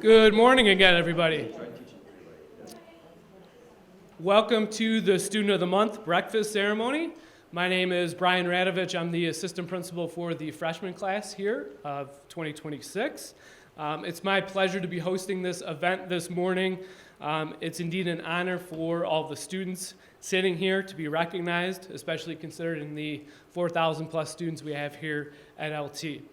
Good morning again, everybody. Welcome to the Student of the Month breakfast ceremony. My name is Brian Radovich. I'm the assistant principal for the freshman class here of 2026. It's my pleasure to be hosting this event this morning. It's indeed an honor for all the students sitting here to be recognized, especially considering the 4,000 plus students we have here at LT.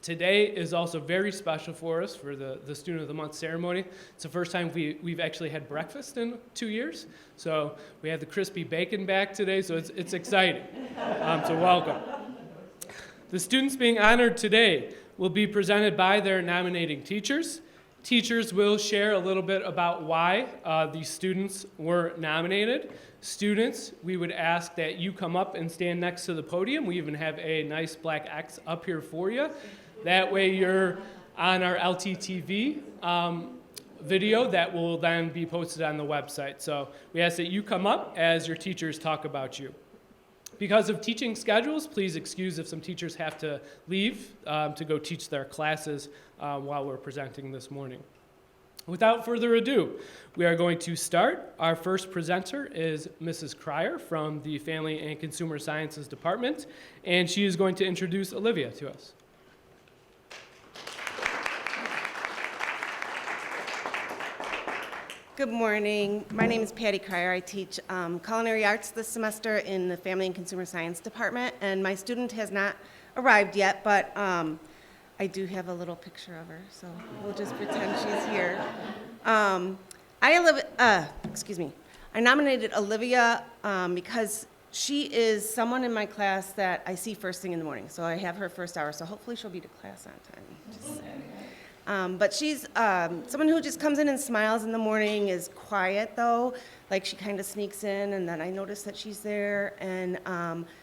Today is also very special for us for the Student of the Month ceremony. It's the first time we've actually had breakfast in 2 years. So we have the crispy bacon back today, so it's exciting. So welcome. The students being honored today will be presented by their nominating teachers. Teachers will share a little bit about why these students were nominated. Students, we would ask that you come up and stand next to the podium. We even have a nice black X up here for you. That way you're on our LTTV video that will then be posted on the website. So we ask that you come up as your teachers talk about you. Because of teaching schedules, please excuse if some teachers have to leave to go teach their classes while we're presenting this morning. Without further ado, we are going to start. Our first presenter is Mrs. Cryer from the Family and Consumer Sciences Department, and she is going to introduce Olivia to us. Good morning. My name is Patty Cryer. I teach culinary arts this semester in the Family and Consumer Science Department, and my student has not arrived yet, but I do have a little picture of her, so we'll just pretend she's here. I nominated Olivia because she is someone in my class that I see first thing in the morning, so I have her first hour, so hopefully she'll be to class on time. Just saying. But she's someone who just comes in and smiles in the morning, is quiet though, like she kind of sneaks in and then I notice that she's there, and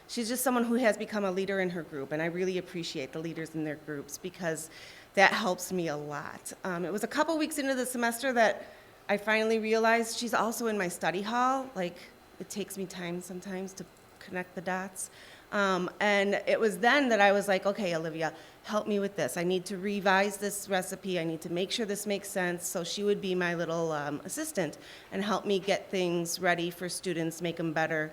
she's just someone who has become a leader in her group, and I really appreciate the leaders in their groups because that helps me a lot. It was a couple weeks into the semester that I finally realized she's also in my study hall. Like, it takes me time sometimes to connect the dots. And it was then that I was like, okay, Olivia, help me with this. I need to revise this recipe. I need to make sure this makes sense. So she would be my little assistant and help me get things ready for students, make them better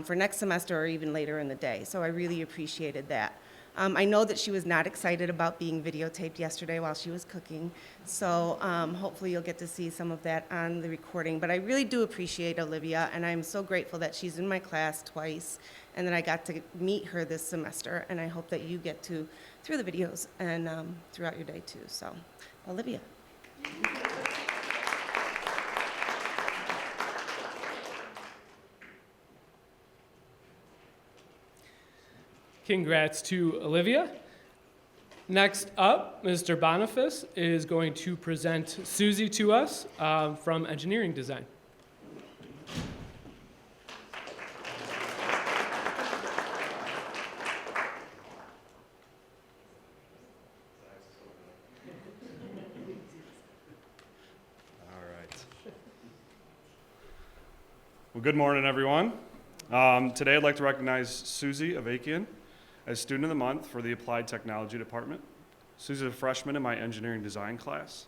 for next semester or even later in the day. So I really appreciated that. I know that she was not excited about being videotaped yesterday while she was cooking, so hopefully you'll get to see some of that on the recording. But I really do appreciate Olivia, and I'm so grateful that she's in my class twice, and that I got to meet her this semester, and I hope that you get to through the videos and throughout your day too. So, Olivia. Congrats to Olivia. Next up, Mr. Boniface is going to present Susie to us from Engineering Design. All right. Well, good morning, everyone. Today I'd like to recognize Susie Avakian as Student of the Month for the Applied Technology Department. Susie's a freshman in my engineering design class.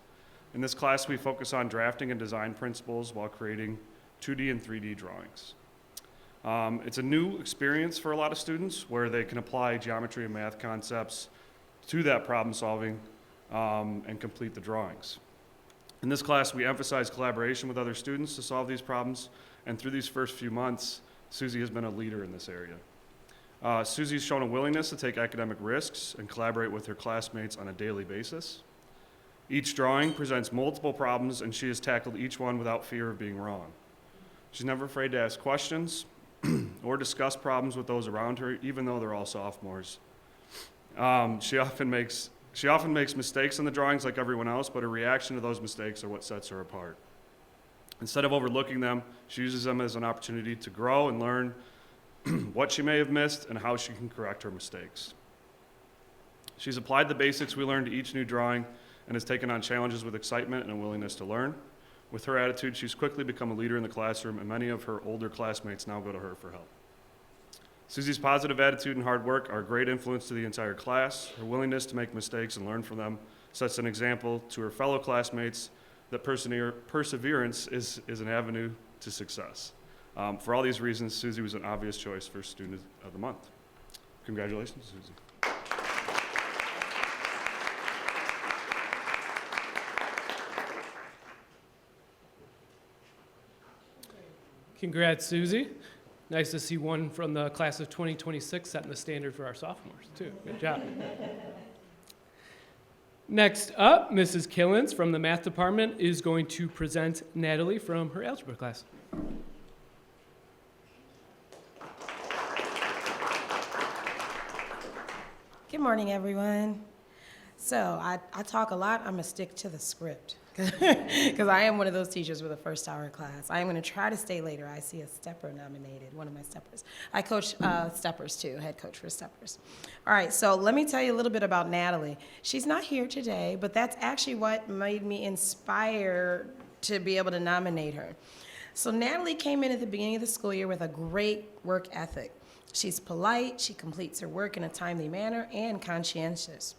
In this class, we focus on drafting and design principles while creating 2D and 3D drawings. It's a new experience for a lot of students where they can apply geometry and math concepts to that problem solving and complete the drawings. In this class, we emphasize collaboration with other students to solve these problems, and through these first few months, Susie has been a leader in this area. Susie's shown a willingness to take academic risks and collaborate with her classmates on a daily basis. Each drawing presents multiple problems, and she has tackled each one without fear of being wrong. She's never afraid to ask questions or discuss problems with those around her, even though they're all sophomores. She often makes mistakes in the drawings like everyone else, but her reaction to those mistakes are what sets her apart. Instead of overlooking them, she uses them as an opportunity to grow and learn what she may have missed and how she can correct her mistakes. She's applied the basics we learned to each new drawing and has taken on challenges with excitement and a willingness to learn. With her attitude, she's quickly become a leader in the classroom, and many of her older classmates now go to her for help. Susie's positive attitude and hard work are a great influence to the entire class. Her willingness to make mistakes and learn from them sets an example to her fellow classmates that perseverance is an avenue to success. For all these reasons, Susie was an obvious choice for Student of the Month. Congratulations, Susie. Congrats, Susie. Nice to see one from the class of 2026 setting the standard for our sophomores, too. Good job. Next up, Mrs. Killens from the math department is going to present Natalie from her algebra class. Good morning, everyone. So I talk a lot. I'm going to stick to the script because I am one of those teachers with a first hour class. I am going to try to stay later. I see a stepper nominated, one of my steppers. I coach steppers too, head coach for steppers. All right, so let me tell you a little bit about Natalie. She's not here today, but that's actually what made me inspired to be able to nominate her. So Natalie came in at the beginning of the school year with a great work ethic. She's polite, she completes her work in a timely manner, and conscientious.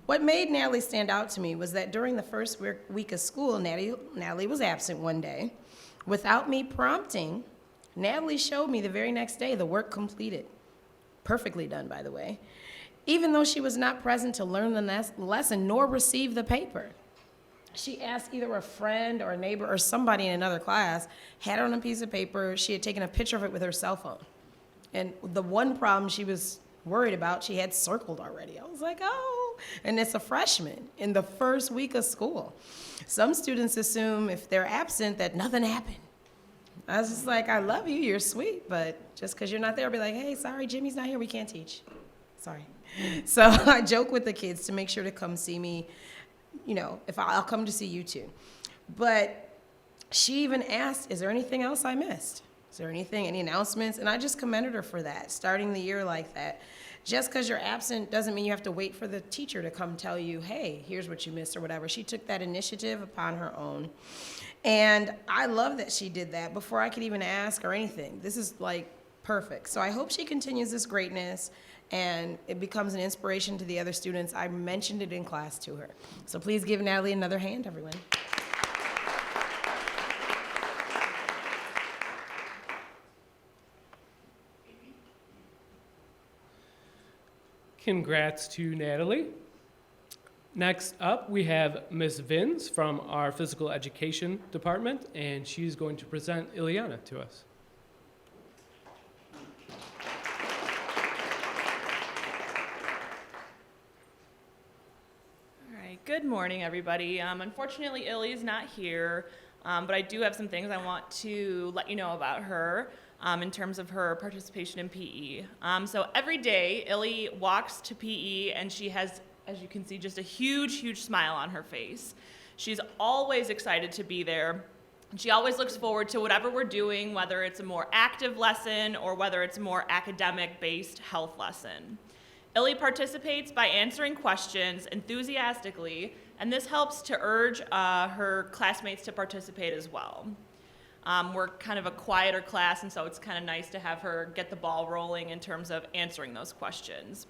What made Natalie stand out to me was that during the first week of school, Natalie was absent one day. Without me prompting, Natalie showed me the very next day the work completed. Perfectly done, by the way. Even though she was not present to learn the lesson nor receive the paper. She asked either a friend or a neighbor or somebody in another class, had it on a piece of paper, she had taken a picture of it with her cell phone. And the one problem she was worried about, she had circled already. I was like, oh, and it's a freshman in the first week of school. Some students assume if they're absent that nothing happened. I was just like, I love you, you're sweet, but just because you're not there, I'll be like, hey, sorry, Jimmy's not here, we can't teach. Sorry. So I joke with the kids to make sure to come see me, you know, if I'll come to see you too. But she even asked, is there anything else I missed? Is there anything, any announcements? And I just commended her for that, starting the year like that. Just because you're absent doesn't mean you have to wait for the teacher to come tell you, hey, here's what you missed or whatever. She took that initiative upon her own. And I love that she did that before I could even ask or anything. This is like perfect. So I hope she continues this greatness and it becomes an inspiration to the other students. I mentioned it in class to her. So please give Natalie another hand, everyone. Congrats to Natalie. Next up, we have Ms. Vins from our physical education department, and she's going to present Ileana to us. All right, good morning, everybody. Unfortunately, Illy's not here, but I do have some things I want to let you know about her. In terms of her participation in PE. So every day, Illy walks to PE and she has, as you can see, just a huge, huge smile on her face. She's always excited to be there. She always looks forward to whatever we're doing, whether it's a more active lesson or whether it's a more academic-based health lesson. Illy participates by answering questions enthusiastically, and this helps to urge her classmates to participate as well. We're kind of a quieter class, and so it's kind of nice to have her get the ball rolling in terms of answering those questions.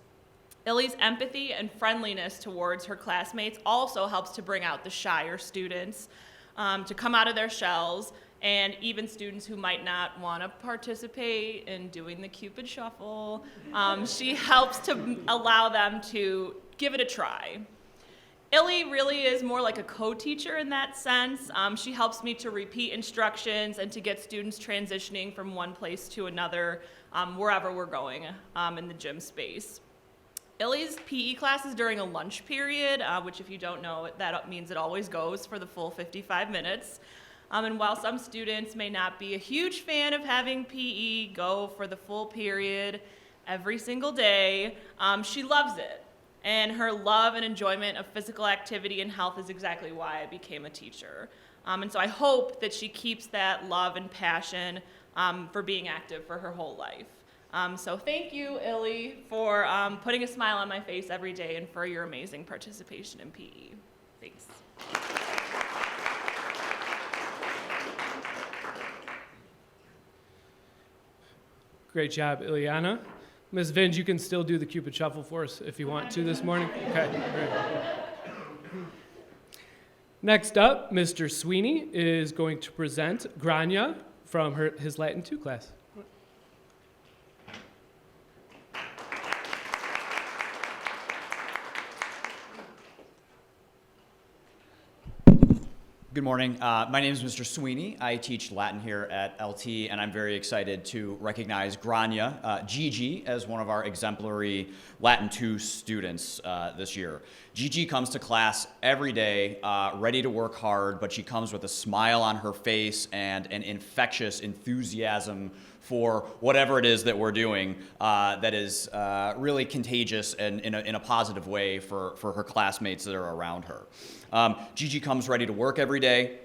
Illy's empathy and friendliness towards her classmates also helps to bring out the shyer students to come out of their shells, and even students who might not want to participate in doing the Cupid Shuffle. She helps to allow them to give it a try. Illy really is more like a co-teacher in that sense. She helps me to repeat instructions and to get students transitioning from one place to another, wherever we're going in the gym space. Illy's PE class is during a lunch period, which if you don't know, that means it always goes for the full 55 minutes. And while some students may not be a huge fan of having PE go for the full period every single day, she loves it. And her love and enjoyment of physical activity and health is exactly why I became a teacher. And so I hope that she keeps that love and passion for being active for her whole life. So thank you, Illy, for putting a smile on my face every day and for your amazing participation in PE. Thanks. Great job, Ileana. Ms. Vins, you can still do the Cupid Shuffle for us if you want to this morning. Okay, great. Next up, Mr. Sweeney is going to present Grania from his Latin 2 class. Good morning. My name is Mr. Sweeney. I teach Latin here at LT, and I'm very excited to recognize Grania, Gigi, as one of our exemplary Latin 2 students this year. Gigi comes to class every day, ready to work hard, but she comes with a smile on her face and an infectious enthusiasm for whatever it is that we're doing that is really contagious and in a positive way for her classmates that are around her. Gigi comes ready to work every day,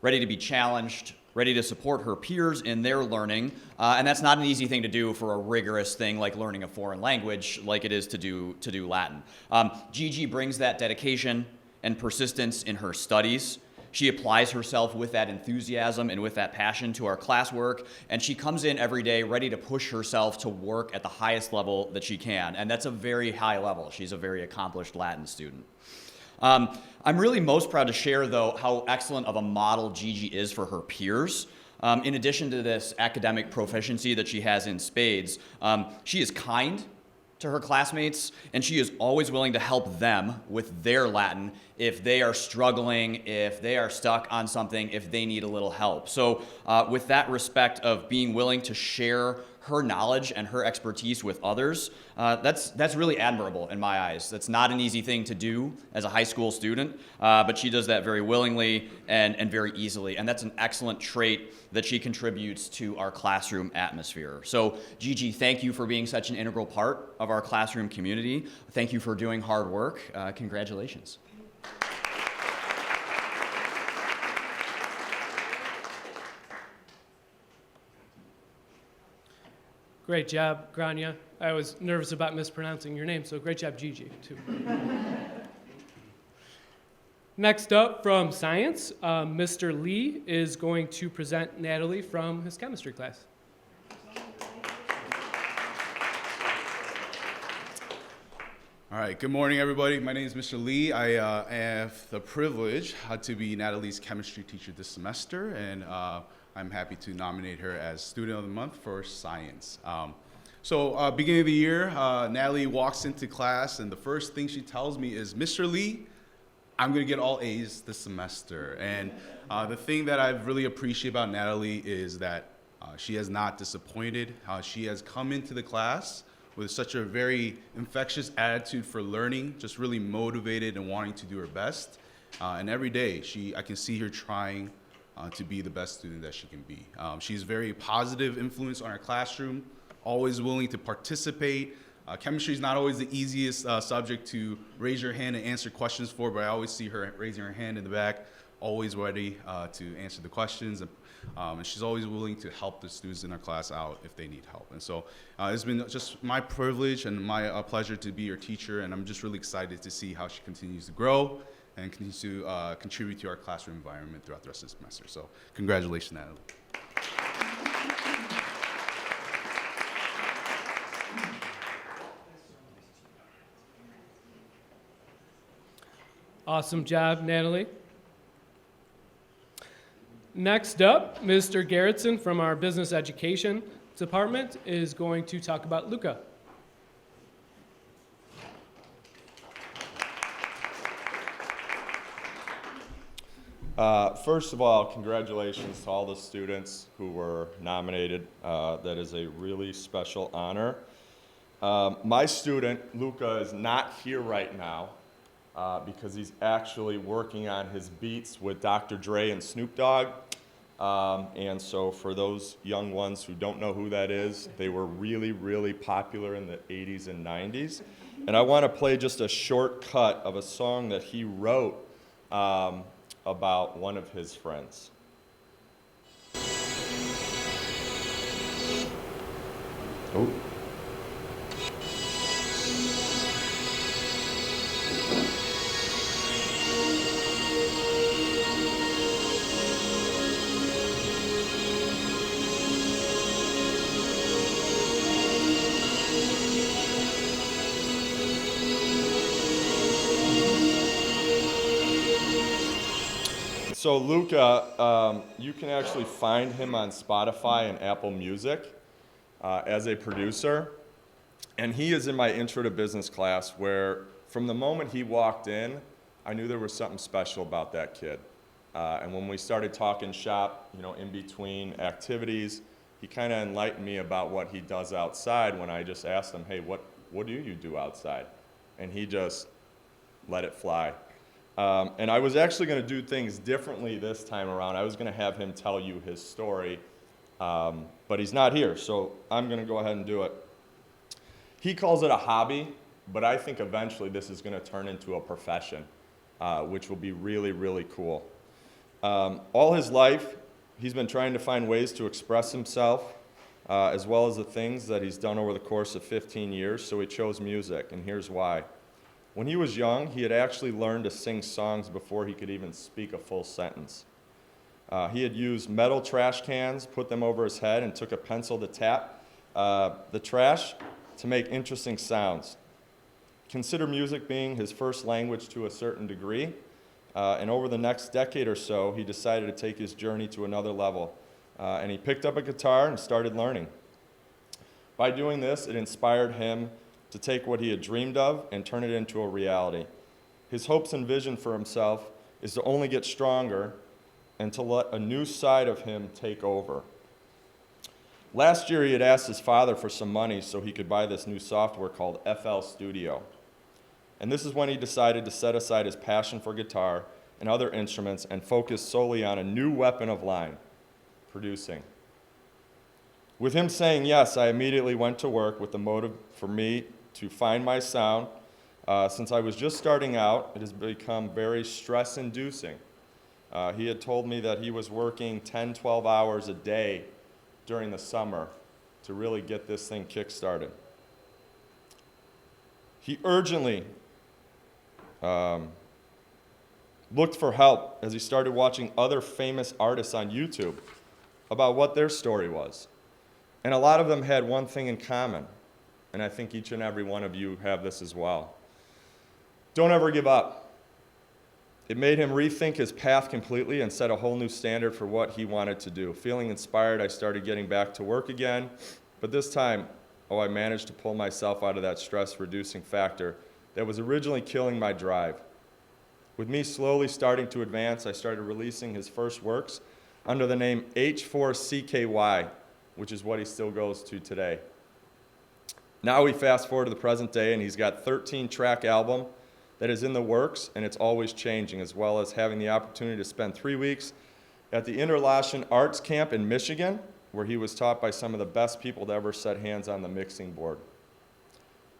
ready to be challenged, ready to support her peers in their learning, and that's not an easy thing to do for a rigorous thing like learning a foreign language like it is to do Latin. Gigi brings that dedication and persistence in her studies. She applies herself with that enthusiasm and with that passion to our classwork, and she comes in every day ready to push herself to work at the highest level that she can, and that's a very high level. She's a very accomplished Latin student. I'm really most proud to share, though, how excellent of a model Gigi is for her peers. In addition to this academic proficiency that she has in spades, she is kind to her classmates, and she is always willing to help them with their Latin if they are struggling, if they are stuck on something, if they need a little help. So with that respect of being willing to share her knowledge and her expertise with others, that's really admirable in my eyes. That's not an easy thing to do as a high school student, but she does that very willingly and very easily, and that's an excellent trait that she contributes to our classroom atmosphere. So Gigi, thank you for being such an integral part of our classroom community. Thank you for doing hard work. Congratulations. Great job, Grania. I was nervous about mispronouncing your name, so great job, Gigi, too. Next up from science, Mr. Lee is going to present Natalie from his chemistry class. All right, good morning, everybody. My name is Mr. Lee. I have the privilege to be Natalie's chemistry teacher this semester, and I'm happy to nominate her as Student of the Month for Science. Beginning of the year, Natalie walks into class, and the first thing she tells me is, Mr. Lee, I'm going to get all A's this semester. And the thing that I've really appreciated about Natalie is that she has not disappointed. She has come into the class with such a very infectious attitude for learning, just really motivated and wanting to do her best. And every day, I can see her trying to be the best student that she can be. She's very positive influence on our classroom, always willing to participate. Chemistry is not always the easiest subject to raise your hand and answer questions for, but I always see her raising her hand in the back, always ready to answer the questions. And she's always willing to help the students in our class out if they need help. And so it's been just my privilege and my pleasure to be her teacher, and I'm just really excited to see how she continues to grow and continues to contribute to our classroom environment throughout the rest of the semester. So congratulations, Natalie. Awesome job, Natalie. Next up, Mr. Gerritsen from our business education department is going to talk about Luca. First of all, congratulations to all the students who were nominated. That is a really special honor. My student, Luca, is not here right now because he's actually working on his beats with Dr. Dre and Snoop Dogg. And so for those young ones who don't know who that is, they were really, really popular in the 80s and 90s. And I want to play just a short cut of a song that he wrote about one of his friends. Oh. So Luca, you can actually find him on Spotify and Apple Music as a producer. And he is in my Intro to Business class where from the moment he walked in, I knew there was something special about that kid. And when we started talking shop, in between activities, he kind of enlightened me about what he does outside when I just asked him, hey, what do you do outside? And he just let it fly. And I was actually going to do things differently this time around. I was going to have him tell you his story, but he's not here, so I'm going to go ahead and do it. He calls it a hobby, but I think eventually this is going to turn into a profession, which will be really, really cool. All his life, he's been trying to find ways to express himself, as well as the things that he's done over the course of 15 years, so he chose music, and here's why. When he was young, he had actually learned to sing songs before he could even speak a full sentence. He had used metal trash cans, put them over his head, and took a pencil to tap the trash to make interesting sounds. Consider music being his first language to a certain degree, and over the next decade or so, he decided to take his journey to another level, and he picked up a guitar and started learning. By doing this, it inspired him to take what he had dreamed of and turn it into a reality. His hopes and vision for himself is to only get stronger and to let a new side of him take over. Last year, he had asked his father for some money so he could buy this new software called FL Studio. And this is when he decided to set aside his passion for guitar and other instruments and focus solely on a new weapon of line, producing. With him saying yes, I immediately went to work with the motive for me to find my sound. Since I was just starting out, it has become very stress-inducing. He had told me that he was working 10, 12 hours a day during the summer to really get this thing kick-started. He urgently looked for help as he started watching other famous artists on YouTube about what their story was. And a lot of them had one thing in common, and I think each and every one of you have this as well. Don't ever give up. It made him rethink his path completely and set a whole new standard for what he wanted to do. Feeling inspired, I started getting back to work again, but this time, I managed to pull myself out of that stress-reducing factor that was originally killing my drive. With me slowly starting to advance, I started releasing his first works under the name H4CKY, which is what he still goes to today. Now we fast forward to the present day, and he's got 13-track album that is in the works, and it's always changing, as well as having the opportunity to spend 3 weeks at the Interlachen Arts Camp in Michigan, where he was taught by some of the best people to ever set hands on the mixing board.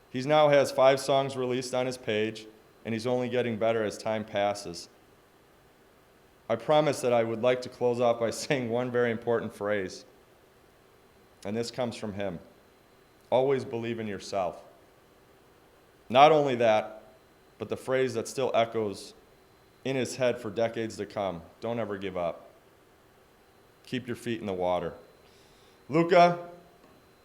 He now has 5 songs released on his page, and he's only getting better as time passes. I promise that I would like to close off by saying one very important phrase, and this comes from him. Always believe in yourself. Not only that, but the phrase that still echoes in his head for decades to come, don't ever give up. Keep your feet in the water. Luca,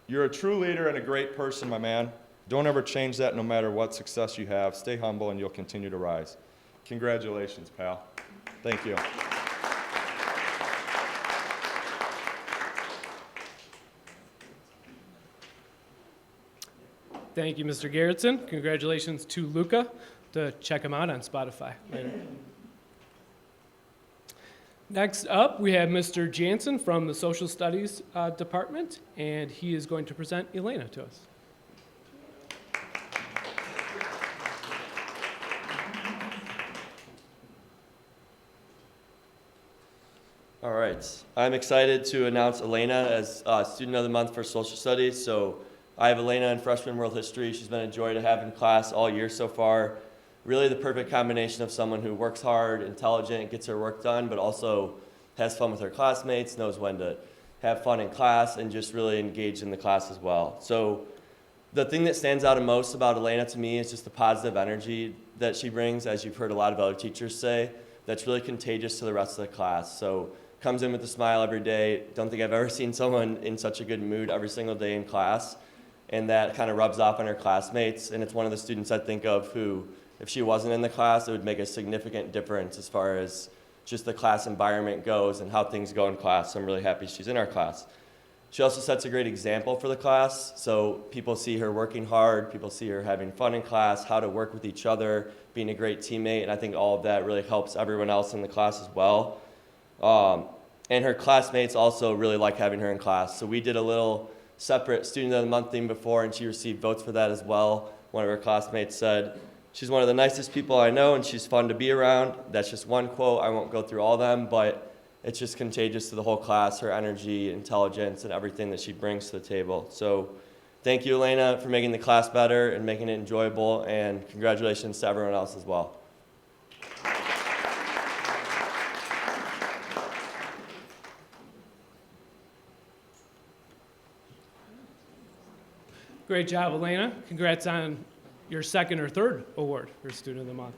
you're a true leader and a great person, my man. Don't ever change that no matter what success you have. Stay humble and you'll continue to rise. Congratulations, pal. Thank you. Thank you, Mr. Garrettson. Congratulations to Luca. To check him out on Spotify later. Next up, we have Mr. Jansen from the Social Studies Department, and he is going to present Elena to us. All right, I'm excited to announce Elena as Student of the Month for Social Studies. So I have Elena in Freshman World History. She's been a joy to have in class all year so far. Really the perfect combination of someone who works hard, intelligent, gets her work done, but also has fun with her classmates, knows when to have fun in class, and just really engage in the class as well. So the thing that stands out most about Elena to me is just the positive energy that she brings, as you've heard a lot of other teachers say, that's really contagious to the rest of the class. So comes in with a smile every day. Don't think I've ever seen someone in such a good mood every single day in class, and that kind of rubs off on her classmates. And it's one of the students I think of who, if she wasn't in the class, it would make a significant difference as far as just the class environment goes and how things go in class. So I'm really happy she's in our class. She also sets a great example for the class. So people see her working hard, people see her having fun in class, how to work with each other, being a great teammate, and I think all of that really helps everyone else in the class as well. And her classmates also really like having her in class. So we did a little separate Student of the Month thing before, and she received votes for that as well. One of her classmates said, "She's one of the nicest people I know, and she's fun to be around." That's just one quote. I won't go through all of them, but it's just contagious to the whole class, her energy, intelligence, and everything that she brings to the table. So thank you, Elena, for making the class better and making it enjoyable, and congratulations to everyone else as well. Great job, Elena. Congrats on your second or third award for Student of the Month.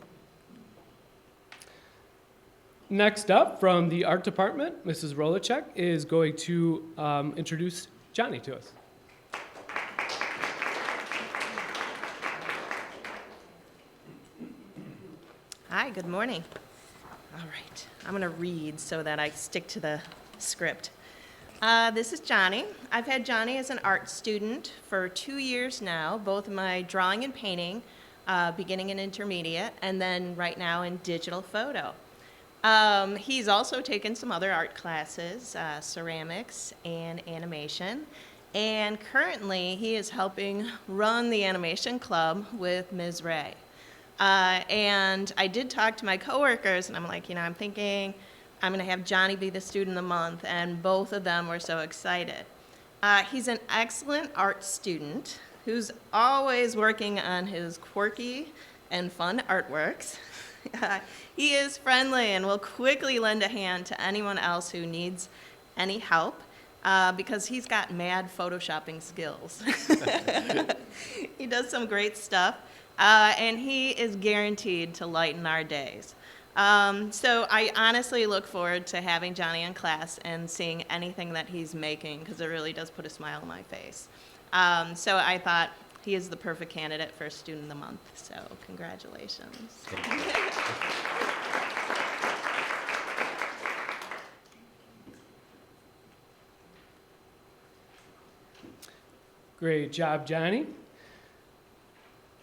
Next up, from the art department, Mrs. Rolacek is going to introduce Johnny to us. Hi, good morning. All right, I'm going to read so that I stick to the script. This is Johnny. I've had Johnny as an art student for 2 years now, both my drawing and painting, beginning and intermediate, and then right now in digital photo. He's also taken some other art classes, ceramics and animation, and currently he is helping run the animation club with Ms. Ray. And I did talk to my coworkers, and I'm like, I'm thinking I'm going to have Johnny be the Student of the Month, and both of them were so excited. He's an excellent art student who's always working on his quirky and fun artworks. He is friendly and will quickly lend a hand to anyone else who needs any help because he's got mad photoshopping skills. He does some great stuff, and he is guaranteed to lighten our days. So I honestly look forward to having Johnny in class and seeing anything that he's making because it really does put a smile on my face. So I thought he is the perfect candidate for Student of the Month, so congratulations. Great job, Johnny.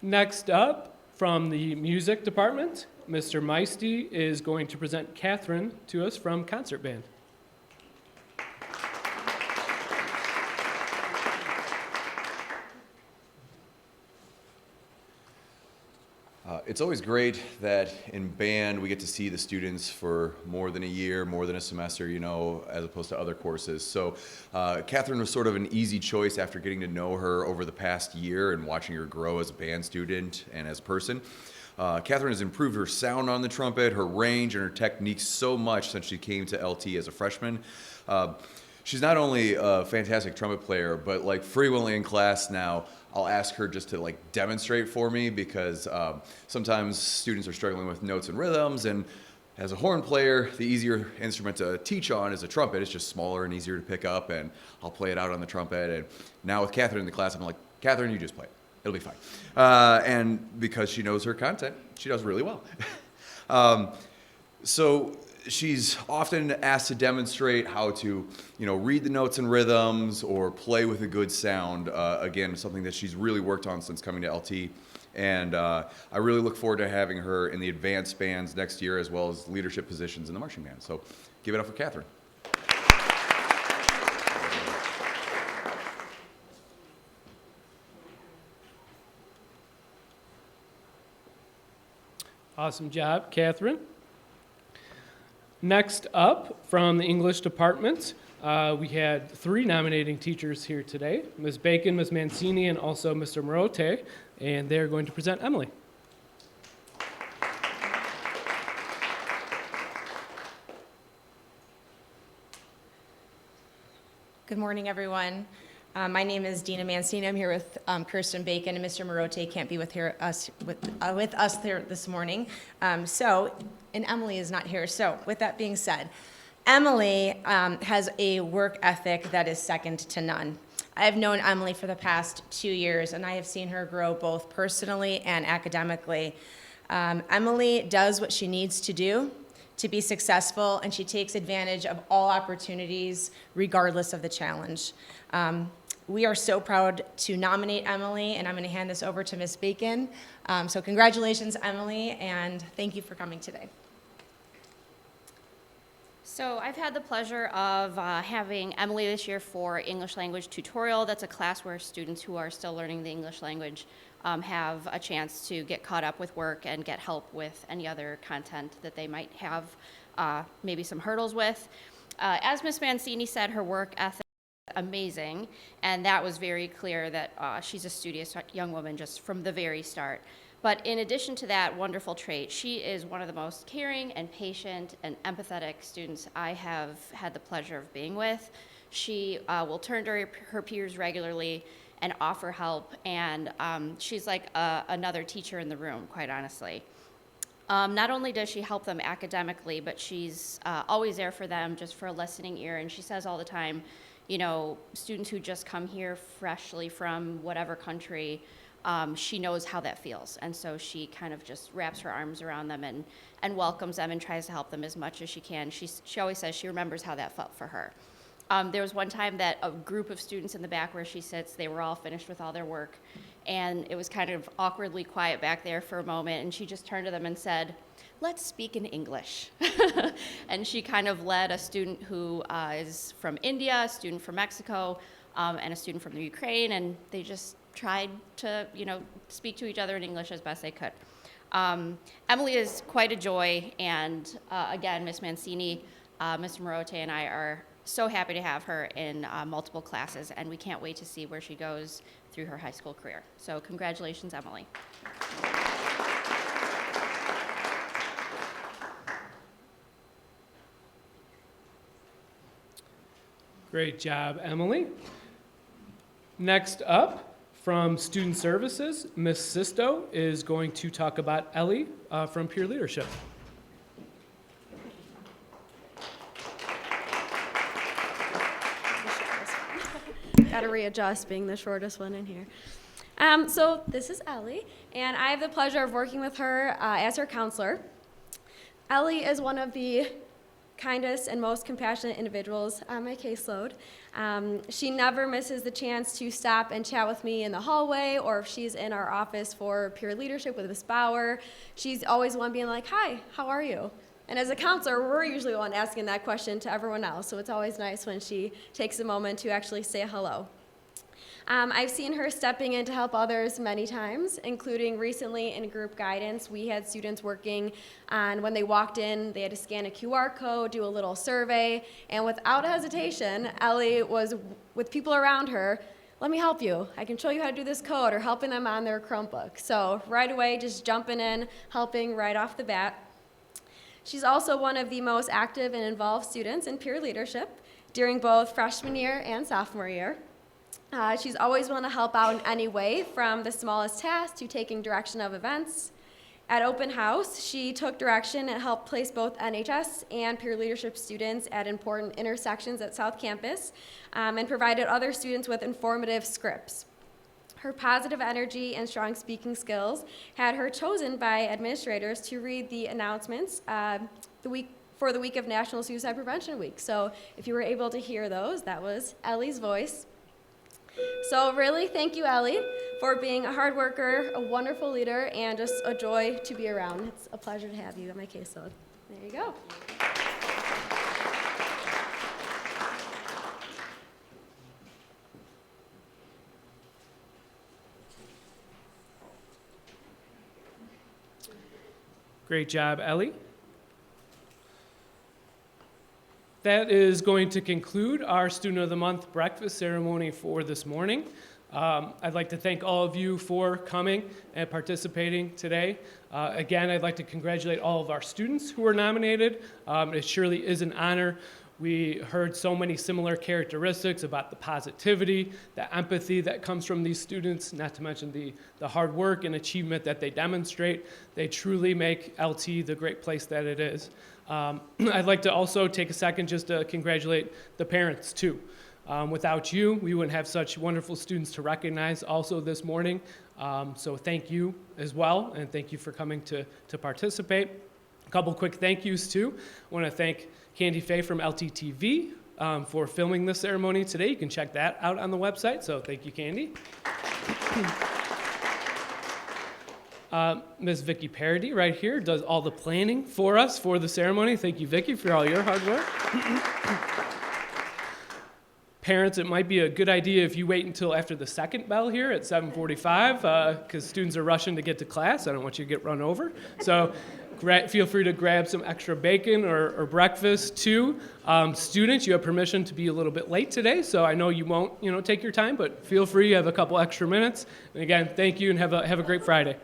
Next up, from the music department, Mr. Meisty is going to present Catherine to us from Concert Band. It's always great that in band we get to see the students for more than a year, more than a semester, as opposed to other courses. So Catherine was sort of an easy choice after getting to know her over the past year and watching her grow as a band student and as a person. Catherine has improved her sound on the trumpet, her range, and her technique so much since she came to LT as a freshman. She's not only a fantastic trumpet player, but frequently in class now, I'll ask her just to demonstrate for me because sometimes students are struggling with notes and rhythms, and as a horn player, the easier instrument to teach on is a trumpet. It's just smaller and easier to pick up, and I'll play it out on the trumpet. And now with Catherine in the class, I'm like, Catherine, you just play it. It'll be fine. And because she knows her content, she does really well. So she's often asked to demonstrate how to, read the notes and rhythms or play with a good sound. Again, something that she's really worked on since coming to LT. And I really look forward to having her in the advanced bands next year as well as leadership positions in the marching band. So give it up for Catherine. Awesome job, Catherine. Next up, from the English department, we had 3 nominating teachers here today, Ms. Bacon, Ms. Mancini, and also Mr. Morote, and they're going to present Emily. Good morning, everyone. My name is Dina Mancini. I'm here with Kirsten Bacon, and Mr. Morote can't be with us here this morning. And Emily is not here. So with that being said, Emily has a work ethic that is second to none. I have known Emily for the past 2 years, and I have seen her grow both personally and academically. Emily does what she needs to do to be successful, and she takes advantage of all opportunities regardless of the challenge. We are so proud to nominate Emily, and I'm going to hand this over to Ms. Bacon. So congratulations, Emily, and thank you for coming today. So I've had the pleasure of having Emily this year for English language tutorial. That's a class where students who are still learning the English language have a chance to get caught up with work and get help with any other content that they might have maybe some hurdles with. As Ms. Mancini said, her work ethic is amazing, and that was very clear that she's a studious young woman just from the very start. But in addition to that wonderful trait, she is one of the most caring and patient and empathetic students I have had the pleasure of being with. She will turn to her peers regularly and offer help, and she's like another teacher in the room, quite honestly. Not only does she help them academically, but she's always there for them, just for a listening ear, and she says all the time, you know, students who just come here freshly from whatever country, she knows how that feels, and so she kind of just wraps her arms around them and welcomes them and tries to help them as much as she can. She always says she remembers how that felt for her. There was one time that a group of students in the back where she sits, they were all finished with all their work, and it was kind of awkwardly quiet back there for a moment, and she just turned to them and said, "Let's speak in English." And she kind of led a student who is from India, a student from Mexico, and a student from the Ukraine, and they just tried to, you know, speak to each other in English as best they could. Emily is quite a joy, and again, Ms. Mancini, Mr. Morote, and I are so happy to have her in multiple classes, and we can't wait to see where she goes through her high school career. So congratulations, Emily. Great job, Emily. Next up, from Student Services, Ms. Sisto is going to talk about Ellie from Peer Leadership. Got to readjust being the shortest one in here. So this is Ellie, and I have the pleasure of working with her as her counselor. Ellie is one of the kindest and most compassionate individuals on my caseload. She never misses the chance to stop and chat with me in the hallway, or if she's in our office for peer leadership with Ms. Bauer, she's always the one being like, "Hi, how are you?" And as a counselor, we're usually the one asking that question to everyone else, so it's always nice when she takes a moment to actually say hello. I've seen her stepping in to help others many times, including recently in group guidance. We had students working on when they walked in, they had to scan a QR code, do a little survey, and without hesitation, Ellie was with people around her, "Let me help you. I can show you how to do this code," or helping them on their Chromebook. So right away, just jumping in, helping right off the bat. She's also one of the most active and involved students in peer leadership during both freshman year and sophomore year. She's always willing to help out in any way, from the smallest task to taking direction of events. At Open House, she took direction and helped place both NHS and peer leadership students at important intersections at South Campus, and provided other students with informative scripts. Her positive energy and strong speaking skills had her chosen by administrators to read the announcements for the week of National Suicide Prevention Week. So if you were able to hear those, that was Ellie's voice. So really, thank you, Ellie, for being a hard worker, a wonderful leader, and just a joy to be around. It's a pleasure to have you on my caseload. There you go. Great job, Ellie. That is going to conclude our Student of the Month breakfast ceremony for this morning. I'd like to thank all of you for coming and participating today. Again, I'd like to congratulate all of our students who were nominated. It surely is an honor. We heard so many similar characteristics about the positivity, the empathy that comes from these students, not to mention the hard work and achievement that they demonstrate. They truly make LT the great place that it is. I'd like to also take a second just to congratulate the parents too. Without you, we wouldn't have such wonderful students to recognize also this morning. So thank you as well, and thank you for coming to participate. couple quick thank yous too. I want to thank Candy Faye from LTTV for filming this ceremony today. You can check that out on the website, so thank you, Candy. Ms. Vicki Parody right here does all the planning for us for the ceremony. Thank you, Vicki, for all your hard work. Parents, it might be a good idea if you wait until after the second bell here at 7:45, because students are rushing to get to class. I don't want you to get run over. So feel free to grab some extra bacon or breakfast too. Students, you have permission to be a little bit late today, so I know you won't take your time, but feel free. You have a couple extra minutes. And again, thank you and have a great Friday.